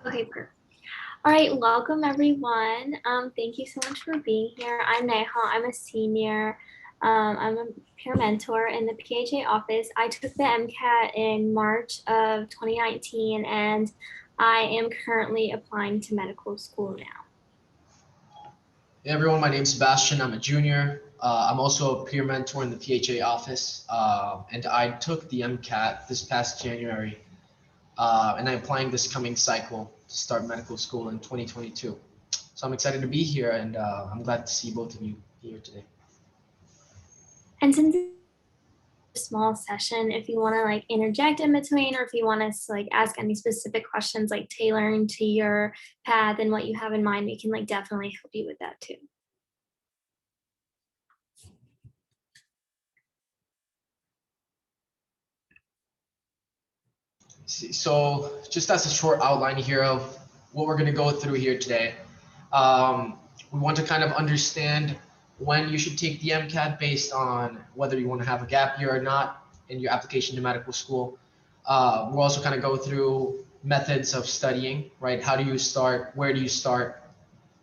Okay, perfect. All right, welcome everyone. Thank you so much for being here. I'm Neha. I'm a senior. I'm a peer mentor in the PHA office. I took the MCAT in March of 2019, and I am currently applying to medical school now. Hey everyone, my name's Sebastian. I'm a junior. I'm also a peer mentor in the PHA office, and I took the MCAT this past January, and I'm applying this coming cycle to start medical school in 2022. So I'm excited to be here, and I'm glad to see both of you here today. And since it's a small session, if you want to like interject in between, or if you want us to like ask any specific questions like tailoring to your path and what you have in mind, we can like definitely help you with that too. So just as a short outline here of what we're going to go through here today, we want to kind of understand when you should take the MCAT based on whether you want to have a gap year or not in your application to medical school. We'll also kind of go through methods of studying, right? How do you start? Where do you start?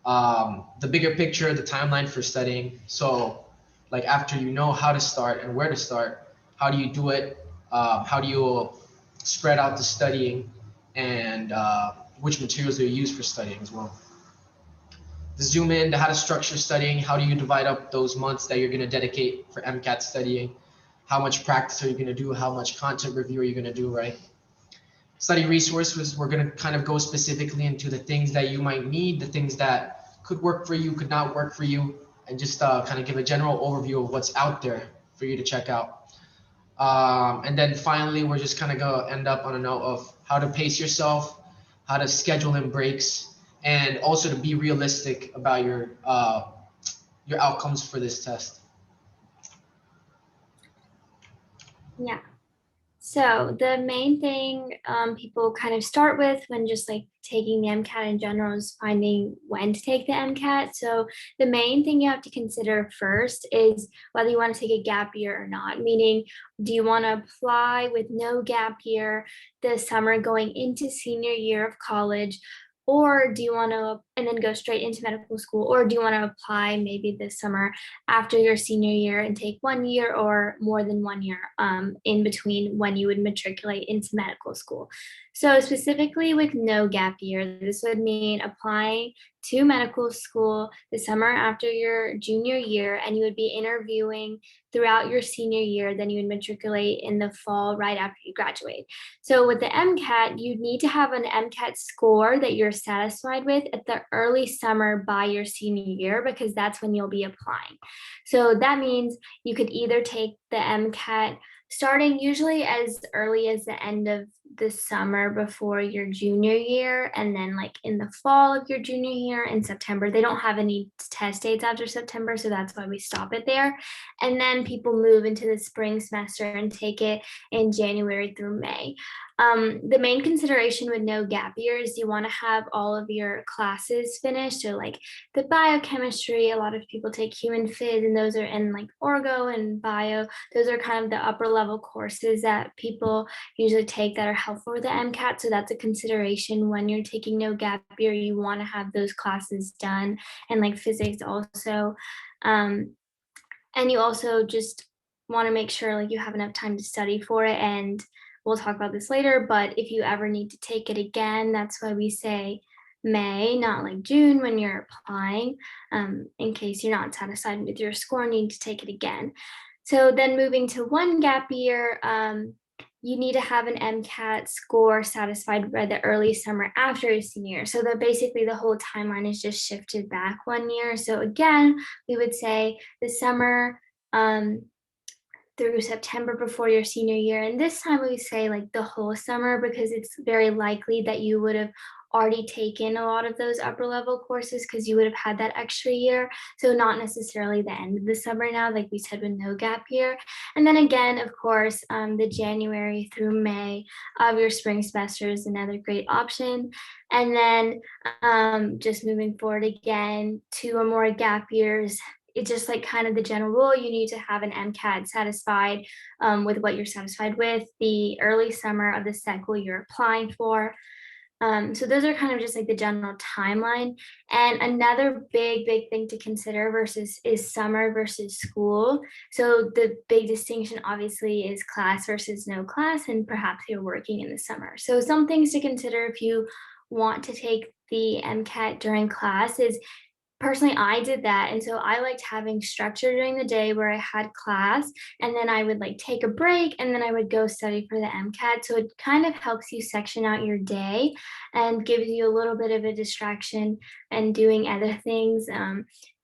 The bigger picture, the timeline for studying. So, like after you know how to start and where to start, how do you do it? How do you spread out the studying, and which materials do you use for studying as well? To zoom in to how to structure studying, how do you divide up those months that you're going to dedicate for MCAT studying? How much practice are you going to do? How much content review are you going to do, right? Study resources, we're going to kind of go specifically into the things that you might need, the things that could work for you, could not work for you, and just kind of give a general overview of what's out there for you to check out. And then finally, we're just kind of going to end up on a note of how to pace yourself, how to schedule in breaks, and also to be realistic about your outcomes for this test. Yeah. So the main thing people kind of start with when just like taking the MCAT in general is finding when to take the MCAT. So the main thing you have to consider first is whether you want to take a gap year or not, meaning do you want to apply with no gap year this summer going into senior year of college, or do you want to and then go straight into medical school, or do you want to apply maybe this summer after your senior year and take 1 year or more than 1 year in between when you would matriculate into medical school. So specifically with no gap year, this would mean applying to medical school the summer after your junior year, and you would be interviewing throughout your senior year. Then you would matriculate in the fall right after you graduate. So with the MCAT, you need to have an MCAT score that you're satisfied with at the early summer by your senior year, because that's when you'll be applying. So that means you could either take the MCAT starting usually as early as the end of the summer before your junior year, and then like in the fall of your junior year in September. They don't have any test dates after September, so that's why we stop it there. And then people move into the spring semester and take it in January through May. The main consideration with no gap year is you want to have all of your classes finished. So like the biochemistry, a lot of people take human phys, and those are in like orgo and bio. Those are kind of the upper level courses that people usually take that are helpful with the MCAT. So that's a consideration when you're taking no gap year. You want to have those classes done, and like physics also. And you also just want to make sure like you have enough time to study for it. And we'll talk about this later, but if you ever need to take it again, that's why we say May, not like June when you're applying, in case you're not satisfied with your score and need to take it again. So then moving to one gap year, you need to have an MCAT score satisfied by the early summer after your senior year. So that basically the whole timeline is just shifted back 1 year. So again, we would say the summer through September before your senior year. And this time we say like the whole summer, because it's very likely that you would have already taken a lot of those upper level courses because you would have had that extra year. So not necessarily the end of the summer now, like we said, with no gap year. And then again, of course, the January through May of your spring semester is another great option. And then just moving forward again, 2 or more gap years. It's just like kind of the general rule. You need to have an MCAT satisfied with what you're satisfied with the early summer of the cycle you're applying for. So those are kind of just like the general timeline. And another big thing to consider versus is summer versus school. So the big distinction obviously is class versus no class, and perhaps you're working in the summer. So some things to consider if you want to take the MCAT during class is, personally, I did that, and so I liked having structure during the day where I had class, and then I would, like, take a break, and then I would go study for the MCAT, so it kind of helps you section out your day and gives you a little bit of a distraction and doing other things,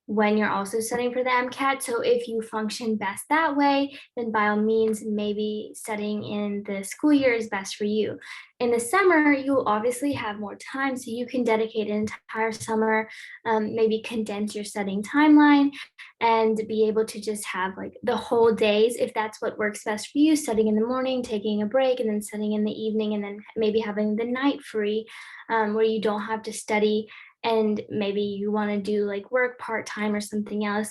when you're also studying for the MCAT, so if you function best that way, then by all means, maybe studying in the school year is best for you. In the summer, you'll obviously have more time, so you can dedicate an entire summer, maybe condense your studying timeline and be able to just have like the whole days if that's what works best for you, studying in the morning, taking a break, and then studying in the evening, and then maybe having the night free, where you don't have to study and maybe you want to do like work part-time or something else.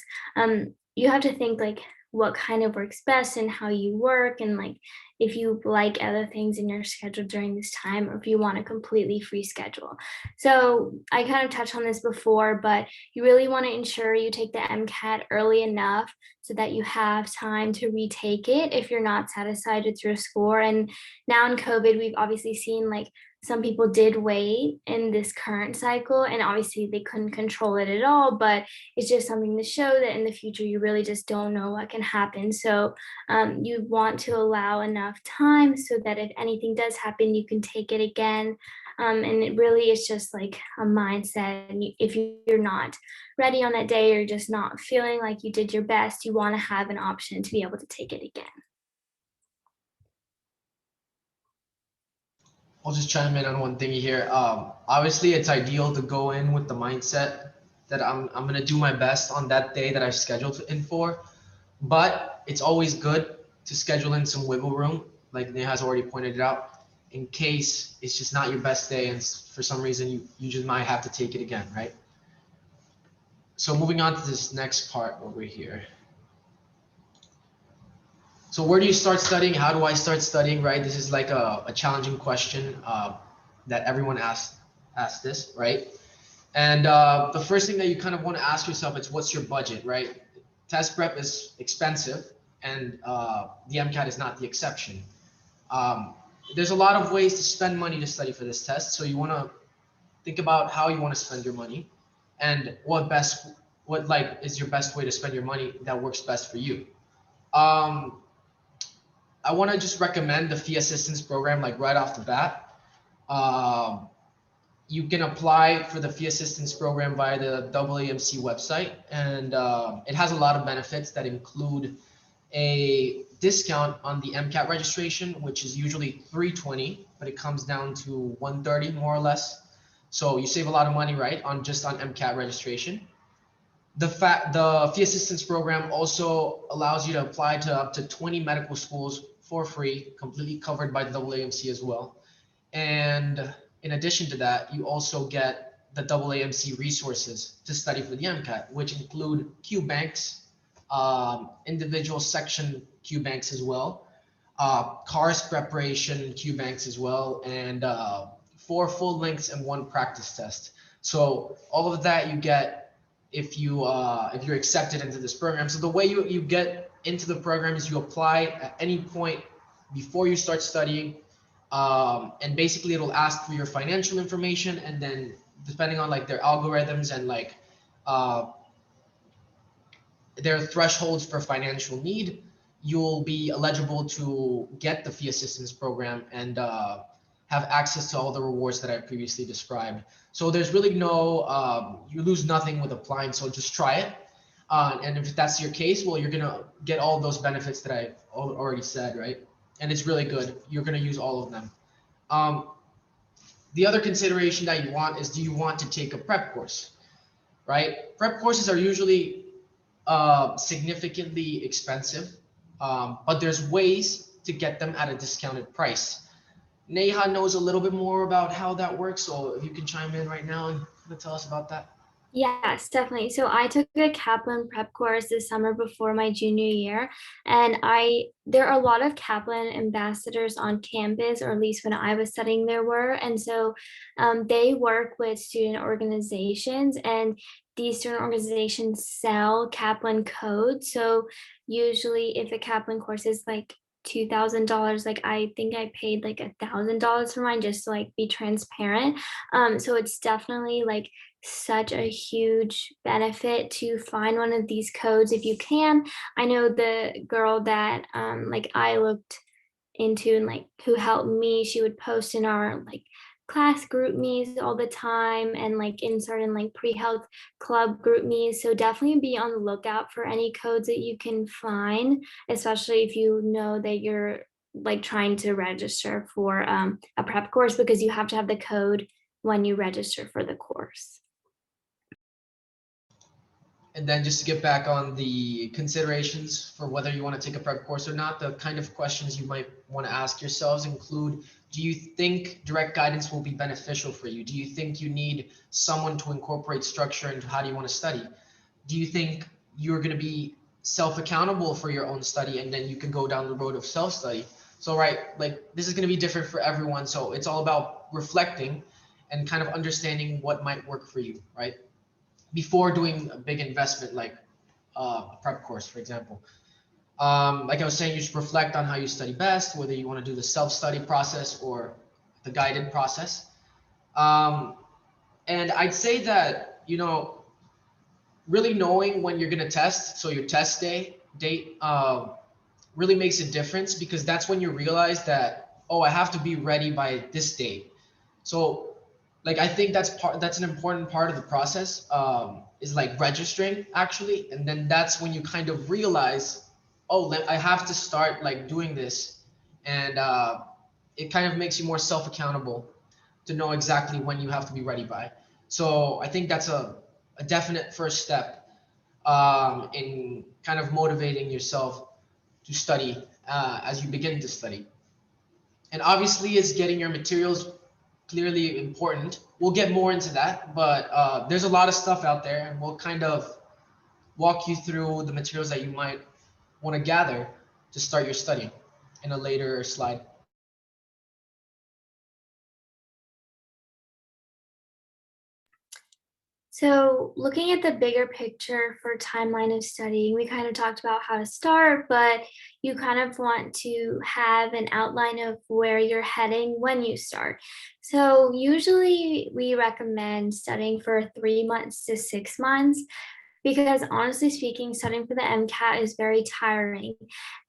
You have to think like what kind of works best and how you work, and like if you like other things in your schedule during this time, or if you want a completely free schedule. So I kind of touched on this before, but you really want to ensure you take the MCAT early enough so that you have time to retake it if you're not satisfied with your score. And now in COVID, we've obviously seen like some people did wait in this current cycle, and obviously they couldn't control it at all, but it's just something to show that in the future you really just don't know what can happen. So you want to allow enough time so that if anything does happen, you can take it again. And it really is just like a mindset. And if you're not ready on that day, or just not feeling like you did your best, you want to have an option to be able to take it again. I'll just chime in on one thing here. Obviously, it's ideal to go in with the mindset that I'm gonna do my best on that day that I've scheduled in for. But it's always good to schedule in some wiggle room, like Neha has already pointed it out, in case it's just not your best day and for some reason you just might have to take it again, right? So moving on to this next part over here. So where do you start studying? How do I start studying, right? This is like a challenging question that everyone asks this, right? And the first thing that you kind of want to ask yourself is what's your budget, right? Test prep is expensive, and the MCAT is not the exception. Um, there's a lot of ways to spend money to study for this test, so you want to think about how you want to spend your money and what like is your best way to spend your money that works best for you. Um, I want to just recommend the fee assistance program like right off the bat. Um, you can apply for the fee assistance program via the AAMC website, and it has a lot of benefits that include a discount on the MCAT registration, which is usually $320, but it comes down to $130 more or less. So you save a lot of money, right, on just on MCAT registration. The fee assistance program also allows you to apply to up to 20 medical schools for free, completely covered by the AAMC as well. And in addition to that, you also get the AAMC resources to study for the MCAT, which include Q banks, individual section Q banks as well, CARS preparation Q banks as well, and 4 full lengths and 1 practice test. So all of that you get if you're accepted into this program. So the way you get into the program is you apply at any point before you start studying, and basically it'll ask for your financial information, and then depending on like their algorithms and like their thresholds for financial need, you'll be eligible to get the fee assistance program and have access to all the rewards that I previously described. So there's really you lose nothing with applying, so just try it. And if that's your case, well, you're gonna get all those benefits that I already said, right? And it's really good. You're gonna use all of them. Um, the other consideration that you want is, do you want to take a prep course, right? Prep courses are usually significantly expensive, but there's ways to get them at a discounted price. Neha knows a little bit more about how that works, so if you can chime in right now and tell us about that. Yes, definitely. So I took a Kaplan prep course this summer before my junior year, and I there are a lot of Kaplan ambassadors on campus, or at least when I was studying there were. And so they work with student organizations, and these student organizations sell Kaplan codes. So usually if a Kaplan course is like $2,000, like I think I paid like $1,000 for mine just to like be transparent. So it's definitely like such a huge benefit to find one of these codes if you can. I know the girl that like I looked into and like who helped me, she would post in our like class group me's all the time and like in certain like pre-health club group me's. So definitely be on the lookout for any codes that you can find, especially if you know that you're like trying to register for a prep course, because you have to have the code when you register for the course. And then just to get back on the considerations for whether you want to take a prep course or not, the kind of questions you might want to ask yourselves include, do you think direct guidance will be beneficial for you? Do you think you need someone to incorporate structure into how do you want to study? Do you think you're going to be self-accountable for your own study and then you can go down the road of self-study? So, right, like this is going to be different for everyone. So it's all about reflecting and kind of understanding what might work for you, right? Before doing a big investment like a prep course, for example. Like I was saying, you should reflect on how you study best, whether you want to do the self-study process or the guided process. Um, and I'd say that, really knowing when you're going to test, so your test date, really makes a difference because that's when you realize that, oh, I have to be ready by this date. So like I think that's an important part of the process, is like registering actually, and then that's when you kind of realize, oh, I have to start like doing this, and it kind of makes you more self accountable to know exactly when you have to be ready by. So I think that's a definite first step, in kind of motivating yourself to study, as you begin to study. And obviously, is getting your materials clearly important. We'll get more into that, but there's a lot of stuff out there, and we'll kind of walk you through the materials that you might want to gather to start your study in a later slide. So, looking at the bigger picture for timeline of studying, we kind of talked about how to start, but you kind of want to have an outline of where you're heading when you start. So, usually we recommend studying for 3 months to 6 months, because honestly speaking, studying for the MCAT is very tiring.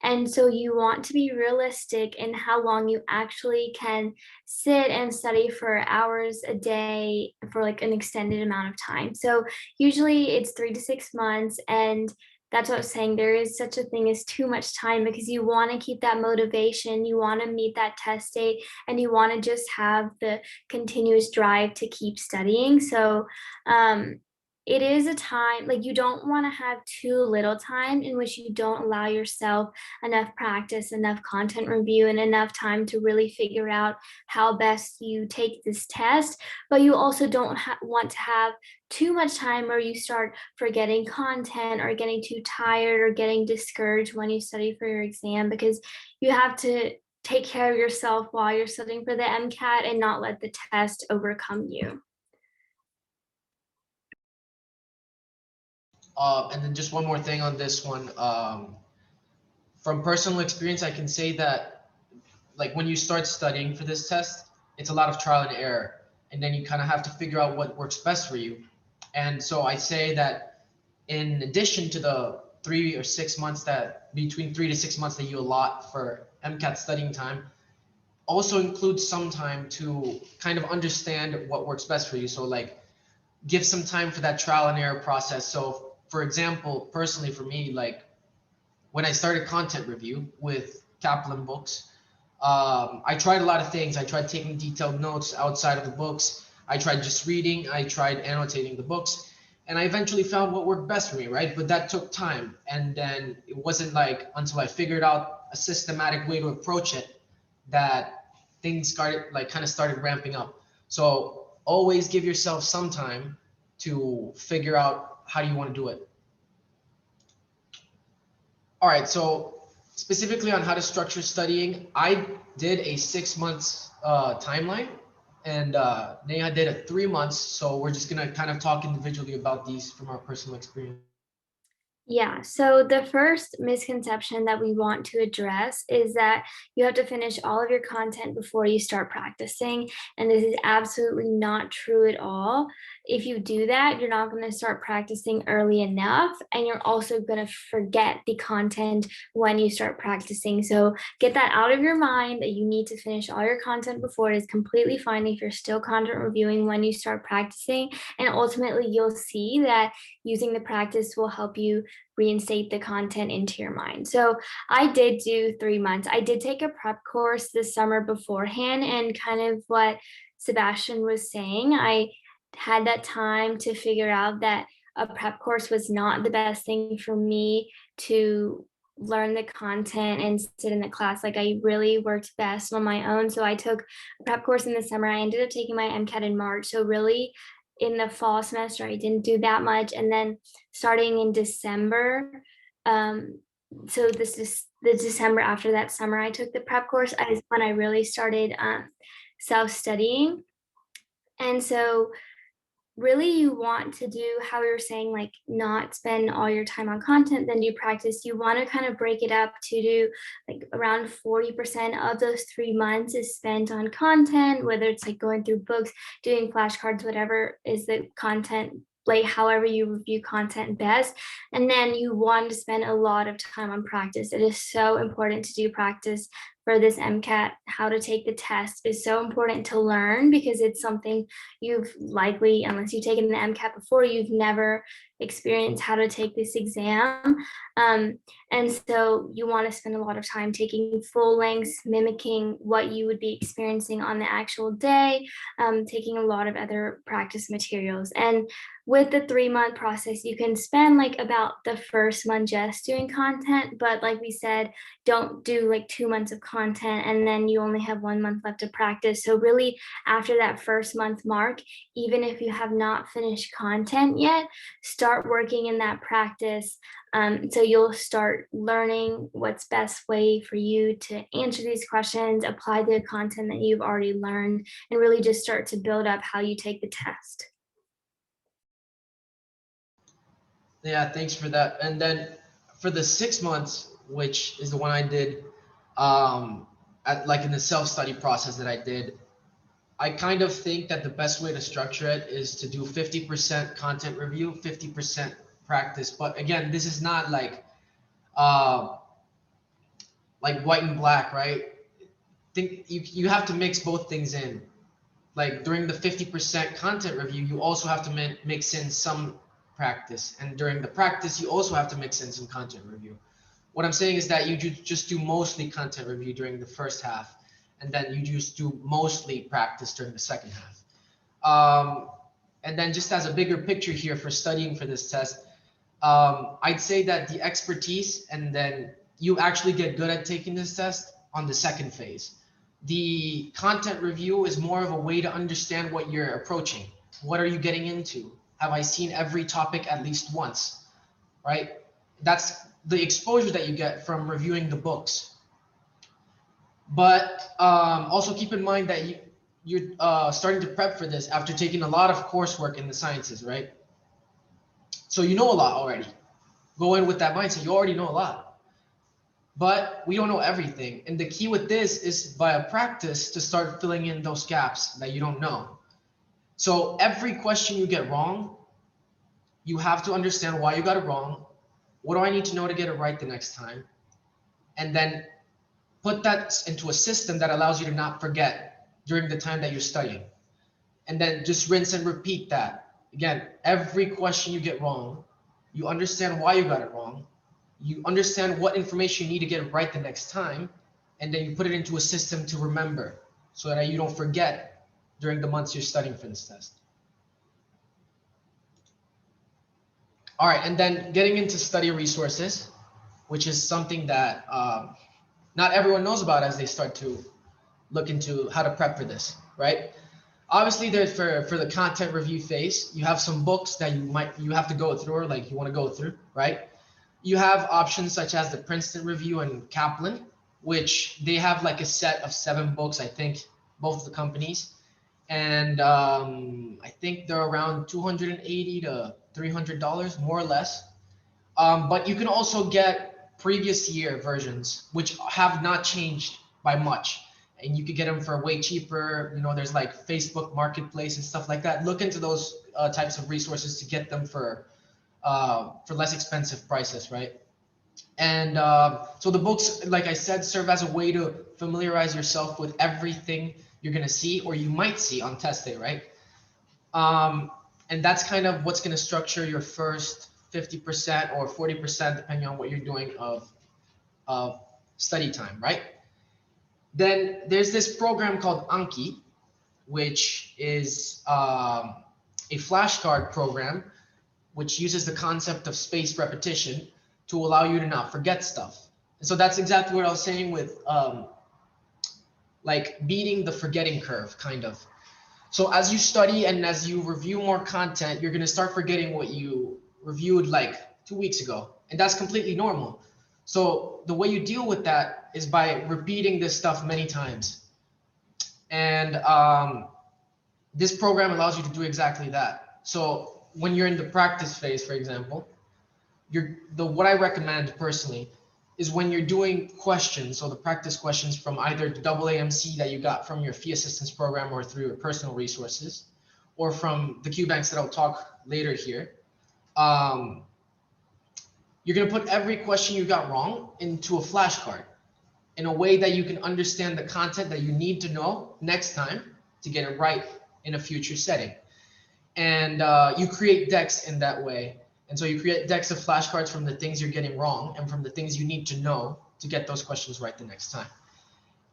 And so you want to be realistic in how long you actually can sit and study for hours a day for like an extended amount of time. So usually it's 3 to 6 months. And that's what I was saying. There is such a thing as too much time, because you want to keep that motivation, you want to meet that test date, and you want to just have the continuous drive to keep studying. So, it is a time like you don't want to have too little time in which you don't allow yourself enough practice, enough content review, and enough time to really figure out how best you take this test. But you also don't want to have too much time where you start forgetting content or getting too tired or getting discouraged when you study for your exam, because you have to take care of yourself while you're studying for the MCAT and not let the test overcome you. And then just one more thing on this one. From personal experience, I can say that like when you start studying for this test, it's a lot of trial and error, and then you kind of have to figure out what works best for you. And so I say that in addition to the 3 or 6 months that between 3 to 6 months that you allot for MCAT studying time, also include some time to kind of understand what works best for you. So like give some time for that trial and error process. So for example, personally for me, like when I started content review with Kaplan Books, I tried a lot of things. I tried taking detailed notes outside of the books. I tried just reading. I tried annotating the books. And I eventually found what worked best for me, right? But that took time. And then it wasn't like until I figured out a systematic way to approach it that things started like kind of started ramping up. So always give yourself some time to figure out how you want to do it. All right, so specifically on how to structure studying, I did a 6 months timeline, and Neha did a 3 months. So we're just gonna kind of talk individually about these from our personal experience. Yeah, so the first misconception that we want to address is that you have to finish all of your content before you start practicing. And this is absolutely not true at all. If you do that, you're not going to start practicing early enough, and you're also going to forget the content when you start practicing. So get that out of your mind that you need to finish all your content before. It is completely fine if you're still content reviewing when you start practicing. And ultimately, you'll see that using the practice will help you reinstate the content into your mind. So I did do 3 months. I did take a prep course this summer beforehand, and kind of what Sebastian was saying, I had that time to figure out that a prep course was not the best thing for me to learn the content and sit in the class. Like, I really worked best on my own. So I took a prep course in the summer. I ended up taking my MCAT in March. So really in the fall semester, I didn't do that much. And then starting in December, so this is the December after that summer I took the prep course, is when I really started self-studying. And so really you want to do how you're saying, like, not spend all your time on content, then do practice. You want to kind of break it up to do like around 40% of those 3 months is spent on content, whether it's like going through books, doing flashcards, whatever is the content, like however you review content best. And then you want to spend a lot of time on practice. It is so important to do practice for this MCAT. How to take the test is so important to learn, because it's something you've likely, unless you've taken the MCAT before, you've never experienced how to take this exam. And so you want to spend a lot of time taking full lengths, mimicking what you would be experiencing on the actual day, taking a lot of other practice materials. And with the 3 month process, you can spend like about the first month just doing content, but like we said, don't do like 2 months of content and then you only have 1 month left to practice. So really, after that first month mark, even if you have not finished content yet, start working in that practice. So you'll start learning what's best way for you to answer these questions, apply the content that you've already learned, and really just start to build up how you take the test. Yeah, thanks for that. And then for the 6 months, which is the one I did, like in the self-study process that I did, I kind of think that the best way to structure it is to do 50% content review, 50% practice. But again, this is not uh, like white and black, right? Think you have to mix both things in. Like during the 50% content review, you also have to mix in some practice. And during the practice, you also have to mix in some content review. What I'm saying is that you just do mostly content review during the first half, and then you just do mostly practice during the second half. And then just as a bigger picture here for studying for this test, I'd say that the expertise and then you actually get good at taking this test on the second phase. The content review is more of a way to understand what you're approaching. What are you getting into? Have I seen every topic at least once, right? That's the exposure that you get from reviewing the books. But also keep in mind that you're starting to prep for this after taking a lot of coursework in the sciences, right? So you know a lot already. Go in with that mindset. You already know a lot. But we don't know everything. And the key with this is via practice to start filling in those gaps that you don't know. So every question you get wrong, you have to understand why you got it wrong. What do I need to know to get it right the next time? And then put that into a system that allows you to not forget during the time that you're studying. And then just rinse and repeat that. Again, every question you get wrong, you understand why you got it wrong. You understand what information you need to get right the next time, and then you put it into a system to remember so that you don't forget during the months you're studying for this test. All right, and then getting into study resources, which is something that not everyone knows about as they start to look into how to prep for this, right? Obviously, there's for the content review phase, you have some books that you have to go through or like you want to go through, right? You have options such as the Princeton Review and Kaplan, which they have like a set of 7 books, I think, both of the companies. And I think they're around $280 to $300, more or less. But you can also get previous year versions, which have not changed by much. And you could get them for way cheaper. You know, there's like Facebook Marketplace and stuff like that. Look into those types of resources to get them for less expensive prices, right? And so the books, like I said, serve as a way to familiarize yourself with everything you're gonna see or you might see on test day, right? Um, and that's kind of what's gonna structure your first 50% or 40%, depending on what you're doing of study time, right? Then there's this program called Anki, which is a flashcard program which uses the concept of spaced repetition to allow you to not forget stuff. And so that's exactly what I was saying with like beating the forgetting curve, kind of. So as you study and as you review more content, you're gonna start forgetting what you reviewed like 2 weeks ago, and that's completely normal. So the way you deal with that is by repeating this stuff many times. And this program allows you to do exactly that. So when you're in the practice phase, for example, what I recommend personally is when you're doing questions, so the practice questions from either the AAMC that you got from your fee assistance program or through your personal resources, or from the Q banks that I'll talk later here. Um, you're gonna put every question you got wrong into a flashcard in a way that you can understand the content that you need to know next time to get it right in a future setting. And you create decks in that way. And so you create decks of flashcards from the things you're getting wrong and from the things you need to know to get those questions right the next time.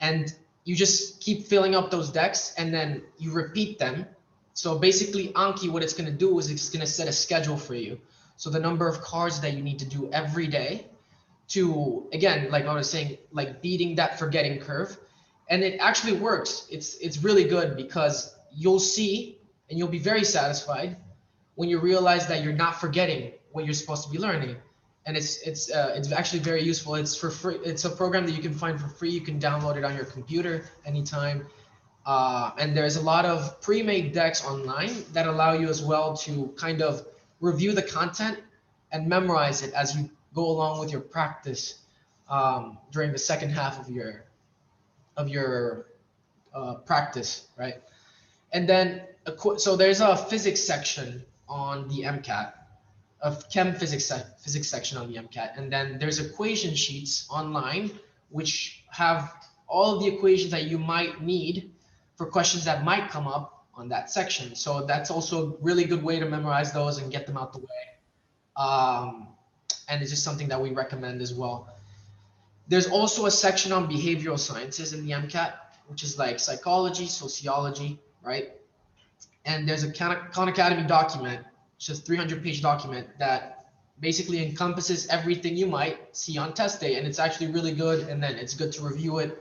And you just keep filling up those decks and then you repeat them. So basically Anki, what it's going to do is it's going to set a schedule for you. So the number of cards that you need to do every day to, again, like I was saying, like beating that forgetting curve. And it actually works. It's really good because you'll see and you'll be very satisfied when you realize that you're not forgetting what you're supposed to be learning. And it's actually very useful. It's for free. It's a program that you can find for free. You can download it on your computer anytime. And there's a lot of pre-made decks online that allow you as well to kind of review the content and memorize it as you go along with your practice during the second half of your practice, right? And then so there's a physics section on the MCAT, of physics section on the MCAT, and then there's equation sheets online which have all of the equations that you might need for questions that might come up on that section. So that's also a really good way to memorize those and get them out the way. And it's just something that we recommend as well. There's also a section on behavioral sciences in the MCAT, which is like psychology, sociology, right? And there's a Khan Academy document, it's just 300-page document that basically encompasses everything you might see on test day. And it's actually really good. And then it's good to review it,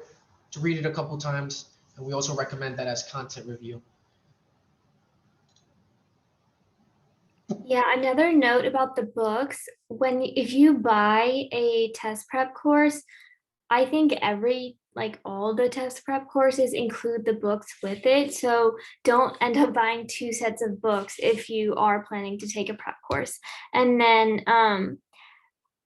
to read it a couple times. And we also recommend that as content review. Yeah, another note about the books, if you buy a test prep course, I think all the test prep courses include the books with it. So don't end up buying 2 sets of books if you are planning to take a prep course. And then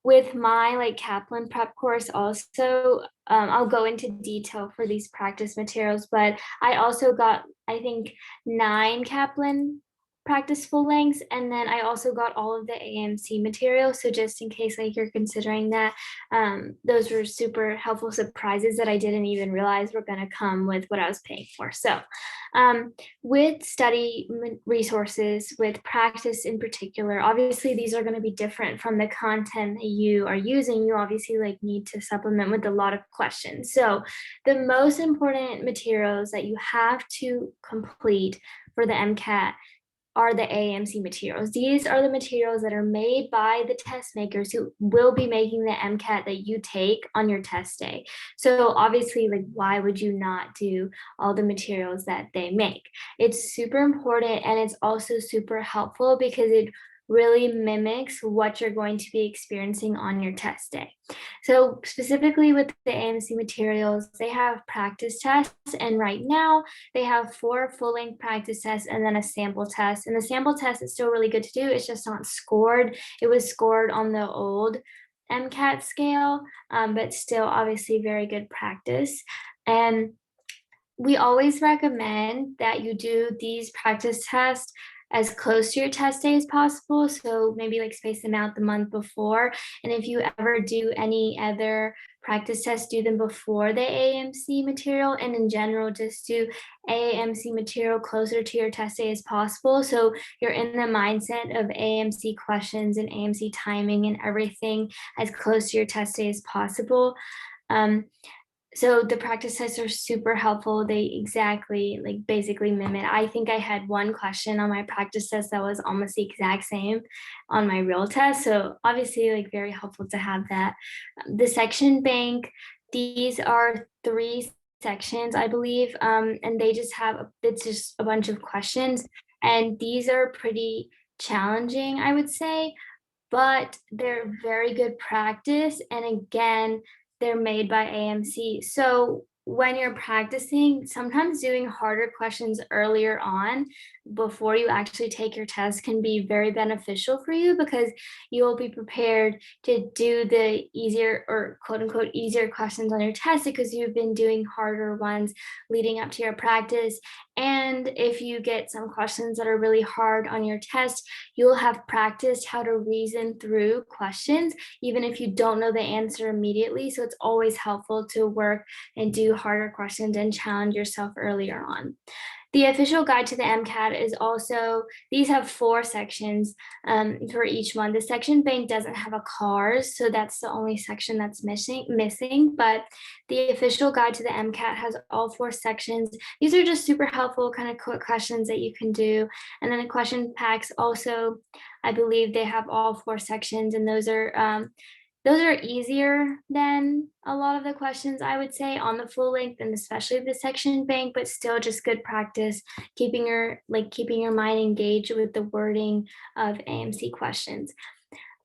with my Kaplan prep course also, I'll go into detail for these practice materials, but I also got, I think, 9 Kaplan practice full lengths, and then I also got all of the AMC material. So just in case you're considering that, those were super helpful surprises that I didn't even realize were going to come with what I was paying for. So with study resources, with practice in particular, obviously these are going to be different from the content that you are using. You obviously need to supplement with a lot of questions. So the most important materials that you have to complete for the MCAT are the AMC materials. These are the materials that are made by the test makers who will be making the MCAT that you take on your test day. So obviously, like, why would you not do all the materials that they make? It's super important, and it's also super helpful because it really mimics what you're going to be experiencing on your test day. So specifically with the AMC materials, they have practice tests, and right now they have 4 full-length practice tests and then a sample test. And the sample test is still really good to do. It's just not scored. It was scored on the old MCAT scale, but still obviously very good practice. And we always recommend that you do these practice tests as close to your test day as possible. So maybe like space them out the month before. And if you ever do any other practice tests, do them before the AMC material. And in general, just do AMC material closer to your test day as possible. So you're in the mindset of AMC questions and AMC timing and everything as close to your test day as possible. So the practice tests are super helpful. They exactly, like, basically mimic. I think I had one question on my practice test that was almost the exact same on my real test. So obviously, like, very helpful to have that. The section bank, these are 3 sections, I believe, and they just have, it's just a bunch of questions. And these are pretty challenging, I would say, but they're very good practice. And again, they're made by AMC. So when you're practicing, sometimes doing harder questions earlier on before you actually take your test can be very beneficial for you because you'll be prepared to do the easier or quote unquote easier questions on your test because you've been doing harder ones leading up to your practice. And if you get some questions that are really hard on your test, you'll have practiced how to reason through questions, even if you don't know the answer immediately. So it's always helpful to work and do harder questions and challenge yourself earlier on. The official guide to the MCAT is also, these have 4 sections for each one. The section bank doesn't have a cars, so that's the only section that's missing, but the official guide to the MCAT has all 4 sections. These are just super helpful kind of quick questions that you can do. And then the question packs also, I believe they have all 4 sections, and those are easier than a lot of the questions, I would say, on the full length and especially the section bank, but still just good practice, keeping your mind engaged with the wording of AMC questions.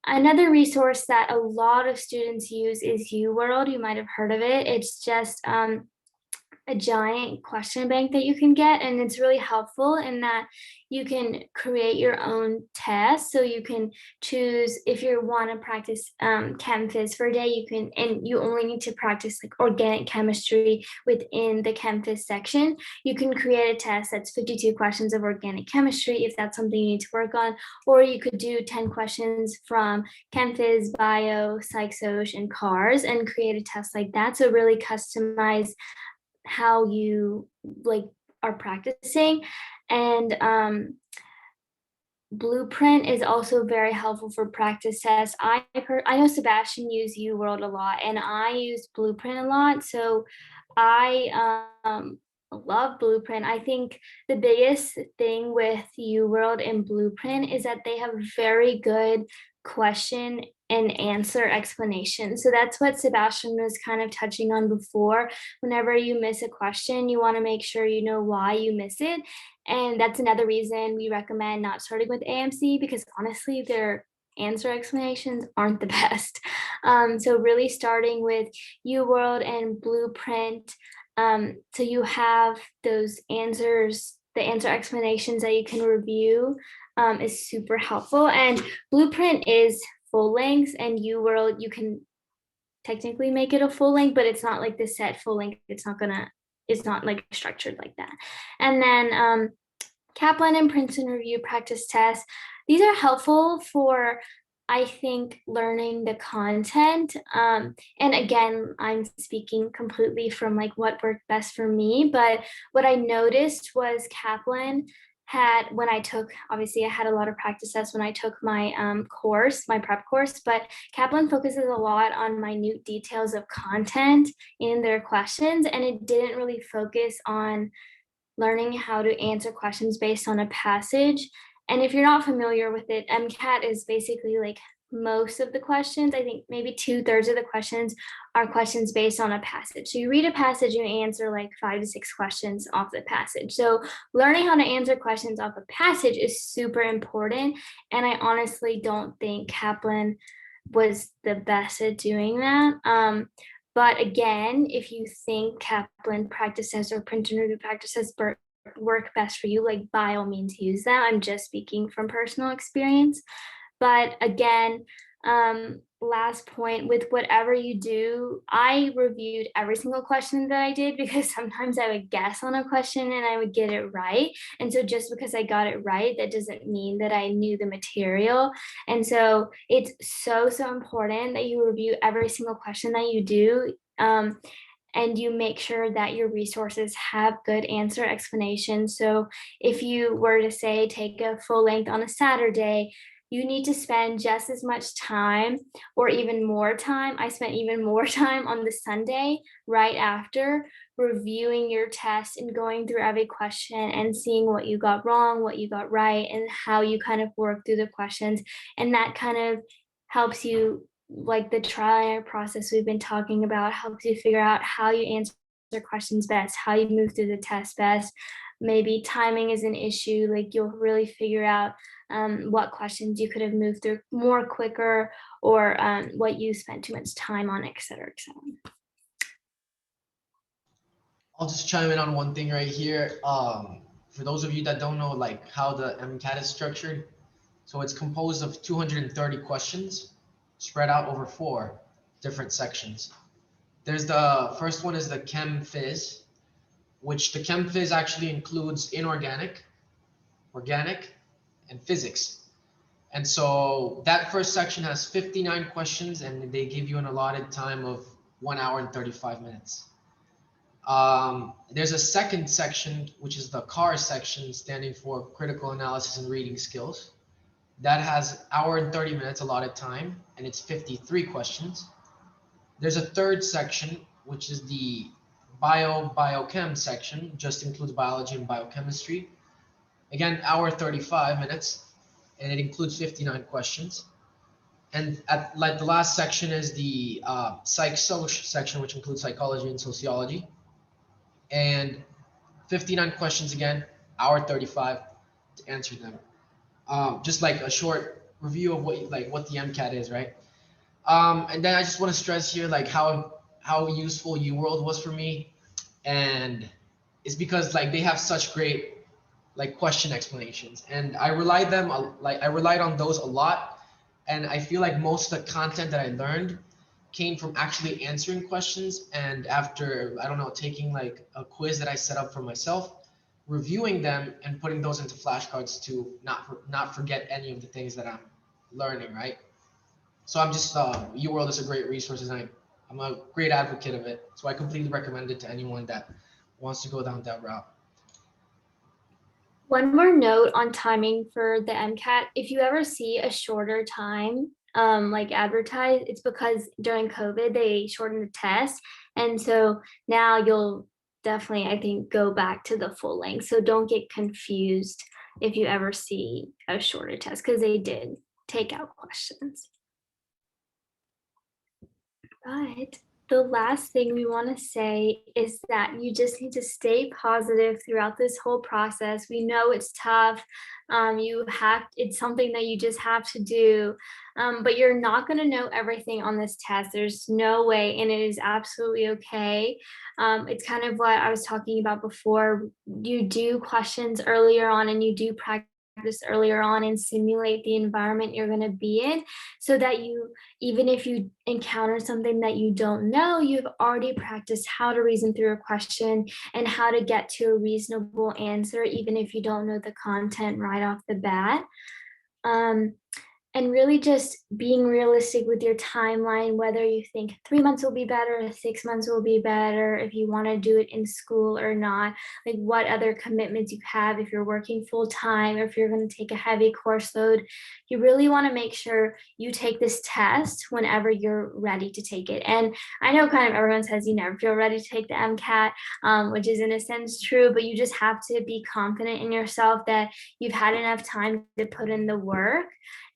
Another resource that a lot of students use is UWorld. You might have heard of it. It's just a giant question bank that you can get, and it's really helpful in that you can create your own test. So you can choose if you want to practice chem phys for a day, you can, and you only need to practice like organic chemistry within the chem phys section. You can create a test that's 52 questions of organic chemistry if that's something you need to work on, or you could do 10 questions from chem phys, bio, psych soc, and cars and create a test like that. So really customize how you like are practicing. And Blueprint is also very helpful for practice tests. I know Sebastian used UWorld a lot, and I use Blueprint a lot. So I love Blueprint. I think the biggest thing with UWorld and Blueprint is that they have very good question and answer explanation. So that's what Sebastian was kind of touching on before. Whenever you miss a question, you want to make sure you know why you miss it. And that's another reason we recommend not starting with AMC, because honestly, their answer explanations aren't the best. So really starting with UWorld and Blueprint, so you have those answers, the answer explanations that you can review, is super helpful. And Blueprint is full length, and UWorld, you can technically make it a full length, but it's not like the set full length. It's not like structured like that. And then Kaplan and Princeton review practice tests. These are helpful for, I think, learning the content. And again, I'm speaking completely from like what worked best for me, but what I noticed was Kaplan had, when I took, obviously I had a lot of practice tests when I took my course, my prep course, but Kaplan focuses a lot on minute details of content in their questions, and it didn't really focus on learning how to answer questions based on a passage. And if you're not familiar with it, MCAT is basically like most of the questions. I think maybe 2/3 of the questions are questions based on a passage. So you read a passage and you answer like 5 to 6 questions off the passage. So learning how to answer questions off a passage is super important. And I honestly don't think Kaplan was the best at doing that. But again, if you think Kaplan practices or print and review practices work best for you, like by all means use them. I'm just speaking from personal experience. But again, last point, with whatever you do, I reviewed every single question that I did because sometimes I would guess on a question and I would get it right. And so just because I got it right, that doesn't mean that I knew the material. And so it's so important that you review every single question that you do. And you make sure that your resources have good answer explanations. So if you were to say take a full length on a Saturday, you need to spend just as much time or even more time. I spent even more time on the Sunday right after reviewing your test and going through every question and seeing what you got wrong, what you got right, and how you kind of work through the questions. And that kind of helps you, like the trial and error process we've been talking about, helps you figure out how you answer questions best, how you move through the test best. Maybe timing is an issue, like you'll really figure out what questions you could have moved through more quicker, or what you spent too much time on, et cetera, et cetera. I'll just chime in on one thing right here. For those of you that don't know, like how the MCAT is structured, so it's composed of 230 questions spread out over 4 different sections. There's the first one is the Chem Phys, which the Chem Phys actually includes inorganic, organic, and physics. And so that first section has 59 questions and they give you an allotted time of 1 hour and 35 minutes. There's a second section, which is the CAR section, standing for critical analysis and reading skills. That has hour and 30 minutes allotted time, and it's 53 questions. There's a third section, which is the biochem section, just includes biology and biochemistry. Again, hour 35 minutes, and it includes 59 questions. And at like the last section is the psych-soc section, which includes psychology and sociology. And 59 questions again, hour 35 to answer them. Just like a short review of what the MCAT is, right? And then I just want to stress here like how useful UWorld was for me, and it's because like they have such great like question explanations, and I relied on those a lot, and I feel like most of the content that I learned came from actually answering questions, and after I don't know taking like a quiz that I set up for myself, reviewing them and putting those into flashcards to not forget any of the things that I'm learning, right? So I'm just UWorld is a great resource, and I'm a great advocate of it. So I completely recommend it to anyone that wants to go down that route. One more note on timing for the MCAT. If you ever see a shorter time like advertised, it's because during COVID they shortened the test. And so now you'll definitely, I think, go back to the full length. So don't get confused if you ever see a shorter test, because they did take out questions. But the last thing we want to say is that you just need to stay positive throughout this whole process. We know it's tough. It's something that you just have to do, but you're not going to know everything on this test. There's no way, and it is absolutely okay. It's kind of what I was talking about before. You do questions earlier on, and you do practice earlier on and simulate the environment you're going to be in, so that you, even if you encounter something that you don't know, you've already practiced how to reason through a question and how to get to a reasonable answer, even if you don't know the content right off the bat. and really just being realistic with your timeline, whether you think 3 months will be better, or 6 months will be better, if you want to do it in school or not, like what other commitments you have, if you're working full time, or if you're going to take a heavy course load. You really want to make sure you take this test whenever you're ready to take it. And I know kind of everyone says you never feel ready to take the MCAT, which is in a sense true, but you just have to be confident in yourself that you've had enough time to put in the work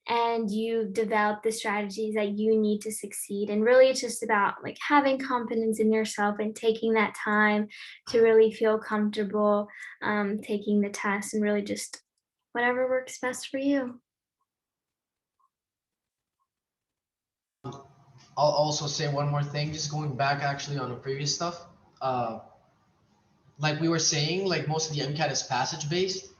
and you develop the strategies that you need to succeed. And really it's just about like having confidence in yourself and taking that time to really feel comfortable taking the test, and really just whatever works best for you. I'll also say one more thing, just going back actually on the previous stuff. Uh, like we were saying, like most of the MCAT is passage based,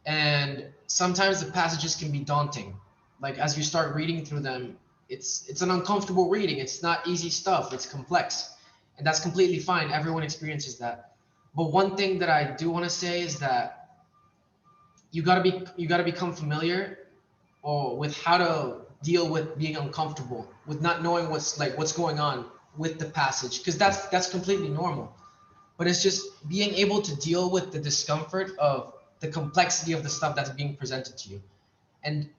and sometimes the passages can be daunting. Like as you start reading through them, it's an uncomfortable reading. It's not easy stuff. It's complex, and that's completely fine. Everyone experiences that. But one thing that I do want to say is that you gotta become familiar or with how to deal with being uncomfortable, with not knowing what's going on with the passage, because that's completely normal. But it's just being able to deal with the discomfort of the complexity of the stuff that's being presented to you, and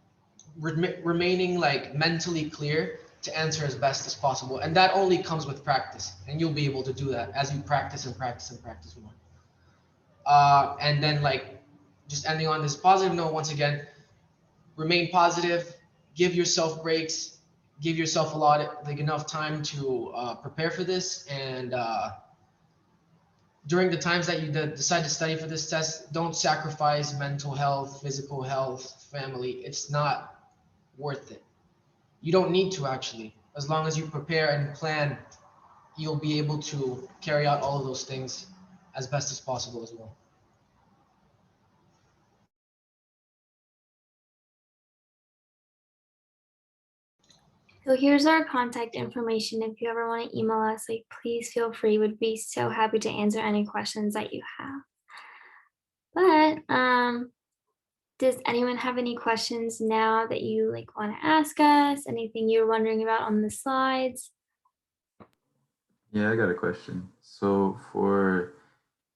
remaining like mentally clear to answer as best as possible. And that only comes with practice, and you'll be able to do that as you practice and practice and practice more. And then like just ending on this positive note once again, remain positive, give yourself breaks, give yourself a lot, like enough time to prepare for this. And during the times that you decide to study for this test, don't sacrifice mental health, physical health, family. It's not worth it. You don't need to actually. As long as you prepare and plan, you'll be able to carry out all of those things as best as possible as well. So here's our contact information. If you ever want to email us, like please feel free. We'd be so happy to answer any questions that you have. But does anyone have any questions now that you like want to ask us? Anything you're wondering about on the slides? Yeah, I got a question. So for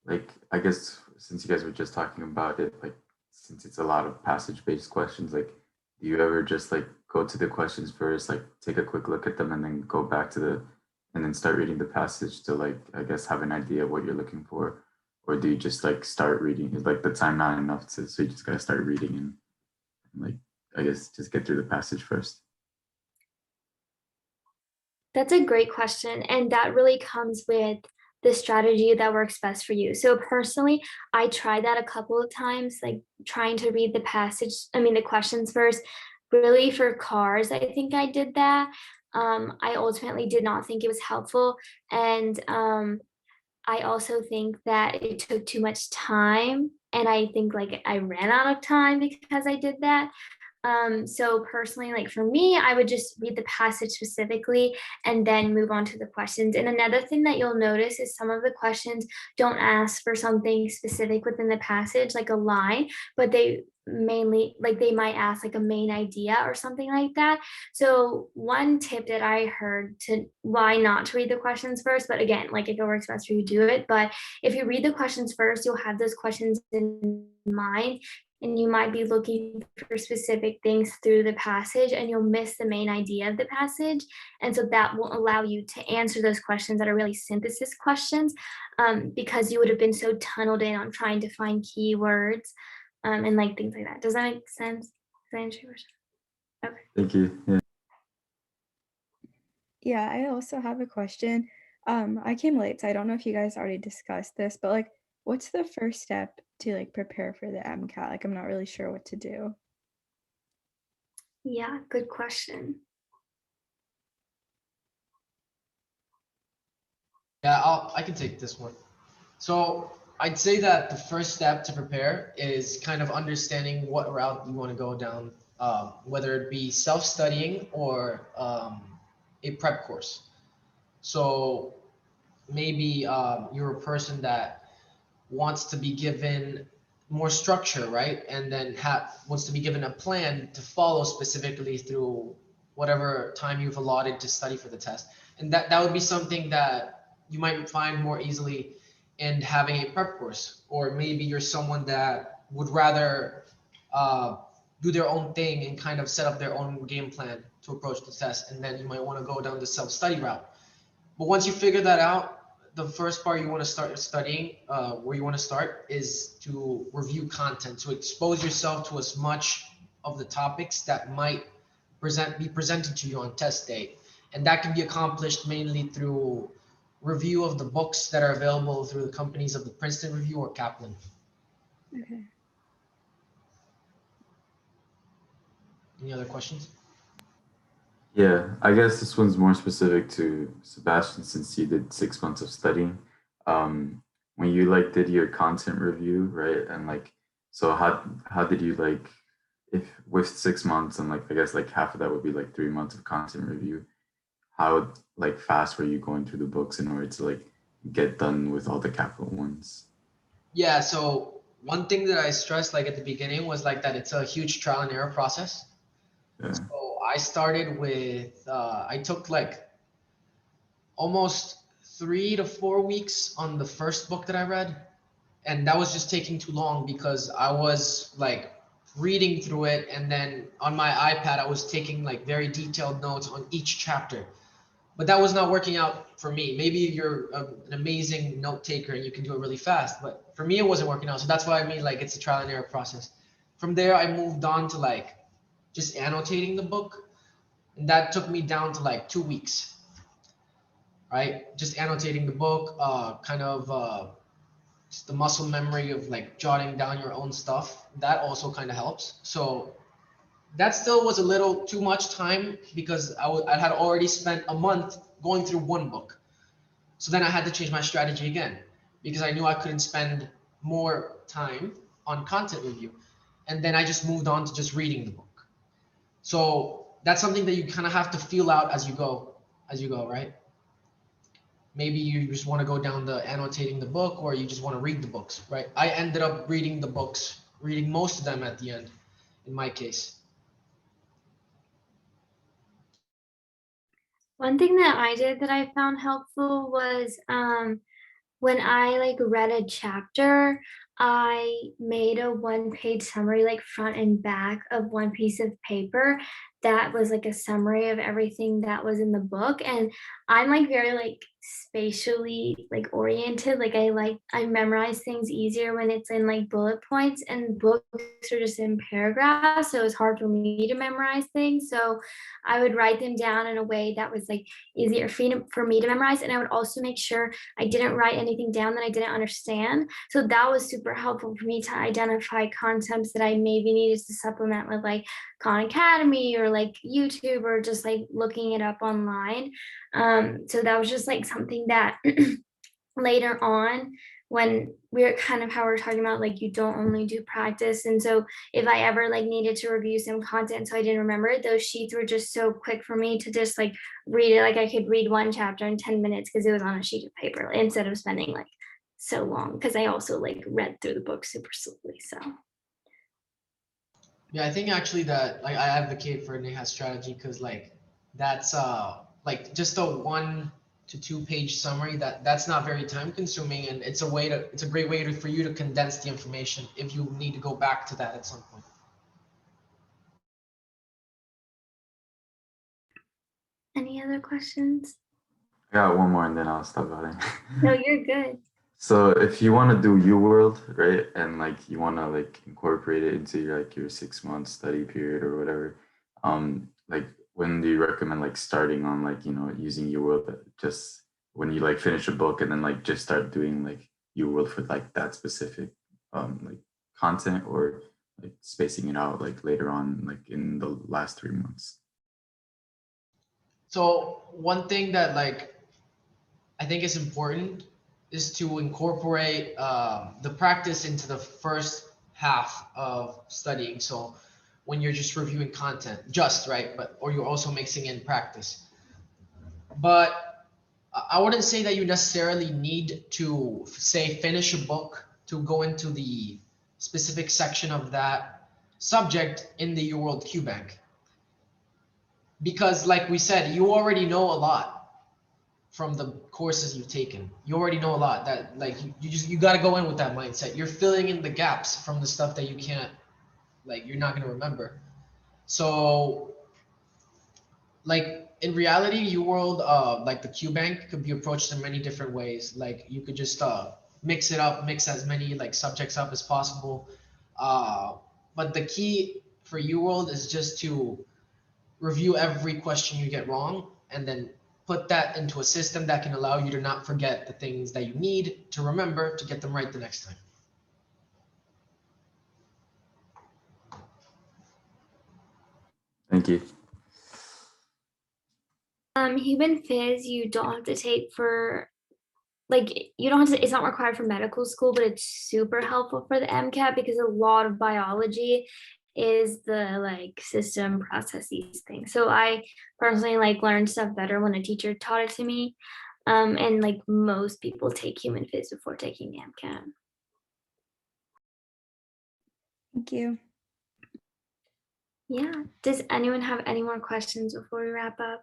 like, I guess since you guys were just talking about it, like since it's a lot of passage-based questions, like do you ever just like go to the questions first, like take a quick look at them and then go back to and then start reading the passage to like, I guess, have an idea of what you're looking for? Or do you just like start reading? Is like the time not enough so you just gotta start reading and like, I guess just get through the passage first? That's a great question. And that really comes with the strategy that works best for you. So personally, I tried that a couple of times, like trying to read the questions first. Really for cars, I think I did that. I ultimately did not think it was helpful. And I also think that it took too much time. And I think like I ran out of time because I did that. So personally, like for me, I would just read the passage specifically and then move on to the questions. And another thing that you'll notice is some of the questions don't ask for something specific within the passage, like a line, but they mainly like they might ask like a main idea or something like that. So one tip that I heard to why not to read the questions first, but again, like if it works best for you, do it. But if you read the questions first, you'll have those questions in mind, and you might be looking for specific things through the passage and you'll miss the main idea of the passage. And so that will allow you to answer those questions that are really synthesis questions, because you would have been so tunneled in on trying to find keywords and like things like that. Does that make sense? Does that answer your question? Okay. Thank you. Yeah. Yeah, I also have a question. I came late, so I don't know if you guys already discussed this, but like, what's the first step to like prepare for the MCAT? Like, I'm not really sure what to do. Yeah, good question. Yeah, I can take this one. So I'd say that the first step to prepare is kind of understanding what route you want to go down, whether it be self-studying or a prep course. So maybe you're a person that wants to be given more structure, right? And then wants to be given a plan to follow specifically through whatever time you've allotted to study for the test. And that would be something that you might find more easily in having a prep course. Or maybe you're someone that would rather uh, do their own thing and kind of set up their own game plan to approach the test. And then you might want to go down the self-study route. But once you figure that out, the first part you want to start studying, where you want to start, is to review content, to expose yourself to as much of the topics that might be presented to you on test day. And that can be accomplished mainly through review of the books that are available through the companies of the Princeton Review or Kaplan. Okay. Any other questions? Yeah, I guess this one's more specific to Sebastian since you did 6 months of studying. When you like did your content review, right? And like, so how did you like, if with 6 months and like I guess like half of that would be like 3 months of content review, how like fast were you going through the books in order to like get done with all the capital ones? Yeah, so one thing that I stressed like at the beginning was like that it's a huge trial and error process. Yeah. So I started with, I took like almost 3 to 4 weeks on the first book that I read. And that was just taking too long because I was like reading through it. And then on my iPad, I was taking like very detailed notes on each chapter. But that was not working out for me. Maybe you're an amazing note taker and you can do it really fast. But for me, it wasn't working out. So that's why I mean like it's a trial and error process. From there, I moved on to like just annotating the book. And that took me down to like 2 weeks, right? Just annotating the book, kind of just the muscle memory of like jotting down your own stuff. That also kind of helps. So that still was a little too much time because I had already spent a month going through one book. So then I had to change my strategy again because I knew I couldn't spend more time on content review. And then I just moved on to just reading the book. So that's something that you kind of have to feel out as you go, right? Maybe you just want to go down the annotating the book or you just want to read the books, right? I ended up reading the books, reading most of them at the end in my case. One thing that I did that I found helpful was when I like read a chapter, I made a one-page summary, like front and back of one piece of paper that was like a summary of everything that was in the book. And I'm like very like spatially like oriented. Like I memorize things easier when it's in like bullet points, and books are just in paragraphs. So it's hard for me to memorize things. So I would write them down in a way that was like easier for me to memorize. And I would also make sure I didn't write anything down that I didn't understand. So that was super helpful for me to identify concepts that I maybe needed to supplement with like Khan Academy or like YouTube or just like looking it up online. So that was just like something that later on, when we're kind of how we're talking about like you don't only do practice. And so if I ever like needed to review some content so I didn't remember it, those sheets were just so quick for me to just like read it. Like I could read one chapter in 10 minutes because it was on a sheet of paper instead of spending like so long, because I also like read through the book super slowly. So Yeah, I think actually that like I advocate for Neha's strategy because like that's like just a 1 to 2 page summary that's not very time consuming, and it's a great way for you to condense the information if you need to go back to that at some point. any other questions? I got one more and then I'll stop about No, it. you're good. So if you want to do UWorld, right, and like you want to like incorporate it into like your 6 month study period or whatever, like when do you recommend like starting on like using UWorld just when you like finish a book and then like just start doing like UWorld for like that specific like content, or like spacing it out like later on like in the last 3 months? So one thing that like I think is important is to incorporate the practice into the first half of studying. So when you're just reviewing content, just right, but or you're also mixing in practice. But I wouldn't say that you necessarily need to say finish a book to go into the specific section of that subject in the UWorld QBank. Because like we said, you already know a lot from the courses you've taken. You already know a lot. That like you got to go in with that mindset. You're filling in the gaps from the stuff that you can't, like, you're not going to remember. So like in reality, UWorld, like the QBank could be approached in many different ways. Like you could just mix it up, mix as many like subjects up as possible. But the key for UWorld is just to review every question you get wrong and then put that into a system that can allow you to not forget the things that you need to remember to get them right the next time. Thank you. Human phys, you don't have to take for, like, you don't have to, it's not required for medical school, but it's super helpful for the MCAT because a lot of biology is the like system processes thing. So I personally like learned stuff better when a teacher taught it to me. And like most people take human phys before taking the MCAT. Thank you. Yeah. Does anyone have any more questions before we wrap up?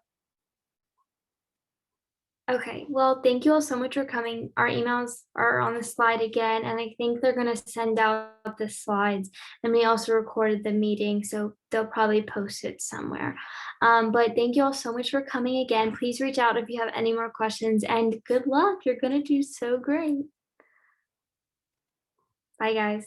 Okay, well, thank you all so much for coming. Our emails are on the slide again, and I think they're gonna send out the slides. And we also recorded the meeting, so they'll probably post it somewhere. But thank you all so much for coming again. Please reach out if you have any more questions, and good luck. You're gonna do so great. Bye, guys.